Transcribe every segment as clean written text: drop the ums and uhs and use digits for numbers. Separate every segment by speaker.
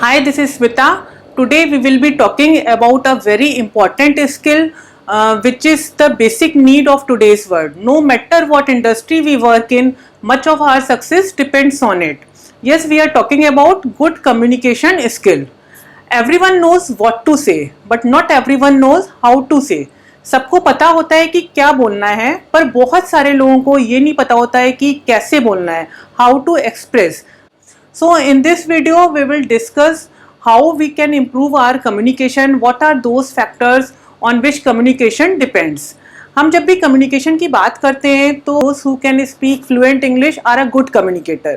Speaker 1: Hi, this is Smita. Today we will be talking about a very important skill which is the basic need of today's world. No matter what industry we work in, much of our success depends on it. Yes, we are talking about good communication skill. Everyone knows what to say, but not everyone knows how to say. सबको पता होता है कि क्या बोलना है, पर बहुत सारे लोगों को ये नहीं पता होता है कि कैसे बोलना है, how to express. So in this video we will discuss how we can improve our communication, what are those factors on which communication depends. हम जब भी communication की बात करते हैं तो those who can speak fluent English are a good communicator.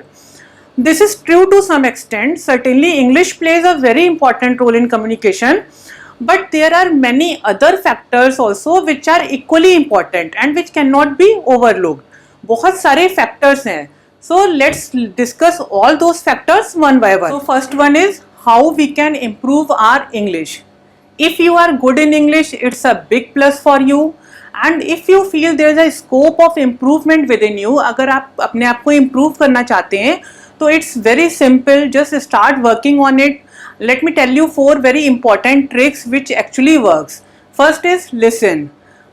Speaker 1: This is true to some extent. Certainly English plays a very important role in communication, but there are many other factors also which are equally important and which cannot be overlooked. बहुत सारे factors हैं. So let's discuss all those factors one by one. So first one is how we can improve our English. If you are good in English, it's a big plus for you. And if you feel there is a scope of improvement within you, अगर आप अपने आप को improve करना चाहते हैं, तो it's very simple. Just start working on it. Let me tell you 4 very important tricks which actually works. First is listen.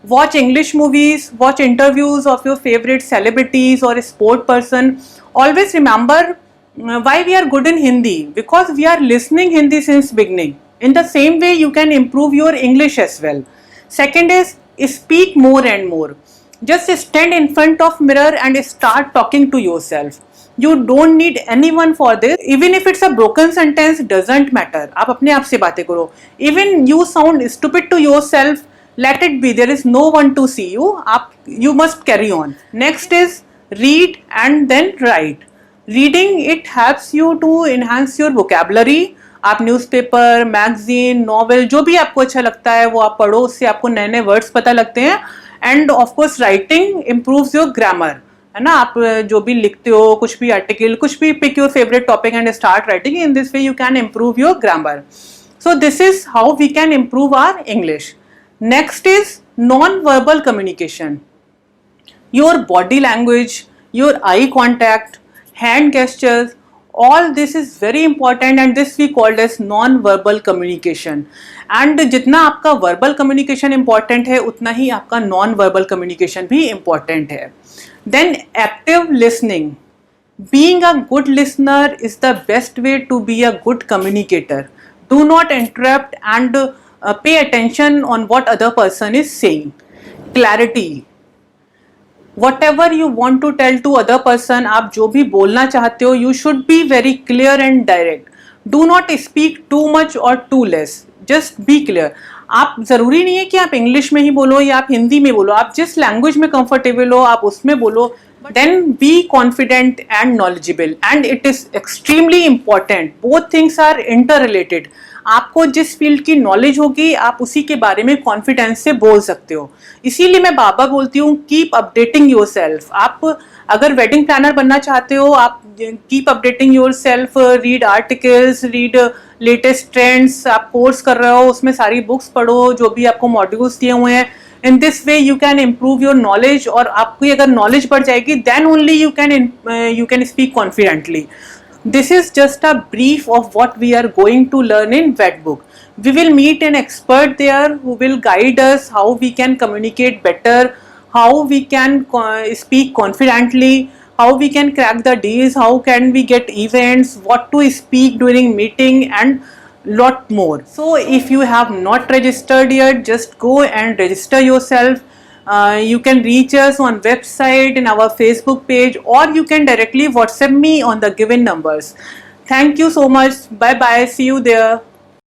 Speaker 1: Watch English movies, watch interviews of your favorite celebrities or a sport person. Always remember why we are good in Hindi, because we are listening Hindi since beginning. In the same way you can improve your English as well. Second is speak more and more. Just stand in front of mirror and start talking to yourself. You don't need anyone for this. Even if it's a broken sentence, doesn't matter. आप अपने आप से बातें करो. Even you sound stupid to yourself, let it be. There is no one to see you. You must carry on. Next is read and then write. Reading, it helps you to enhance your vocabulary. आप newspaper, magazine, novel, जो भी आपको अच्छा लगता है वो आप पढ़ो, उससे आपको नए नए वर्ड्स पता लगते हैं. End of course writing improves your grammar, है ना. आप जो भी लिखते हो, कुछ भी आर्टिकल, कुछ भी, pick your favourite topic and start writing. In this way you can improve your grammar. So this is how we can improve our English. Next is non-verbal communication. Your body language, your eye contact, hand gestures, all this is very important and this we called as non-verbal communication. And जितना आपका verbal communication important है, उतना ही आपका non-verbal communication भी important है. Then active listening. Being a good listener is the best way to be a good communicator. Do not interrupt and pay attention on what other person is saying. Clarity. Whatever you want to tell to other person, आप जो भी बोलना चाहते हो, you should be very clear and direct. Do not speak too much or too less. Just be clear. आप ज़रूरी नहीं है कि आप इंग्लिश में ही बोलो या आप हिंदी में बोलो. आप जिस लैंग्वेज में कंफर्टेबल हो आप उसमें बोलो. Then be confident and knowledgeable. And it is extremely important. Both things are interrelated. आपको जिस फील्ड की नॉलेज होगी आप उसी के बारे में कॉन्फिडेंस से बोल सकते हो. इसीलिए मैं बार बार बोलती हूँ, कीप अपडेटिंग योर सेल्फ. आप अगर वेडिंग प्लानर बनना चाहते हो, आप keep updating your self. Read articles, read latest trends. आप कोर्स कर रहे हो, उसमें सारी बुक्स पढ़ो, जो भी आपको मॉड्यूल्स दिए हुए हैं. In this way you can improve your knowledge. और आपकी अगर नॉलेज बढ़ जाएगी, then only you can speak confidently. This is just a brief of what we are going to learn in Vetbook. We will meet an expert there who will guide us how we can communicate better, how we can speak confidently, how we can crack the deals, how can we get events, what to speak during meeting, and lot more. So if you have not registered yet, just go and register yourself. You can reach us on website, in our Facebook page, or you can directly WhatsApp me on the given numbers. Thank you so much. Bye bye. See you there.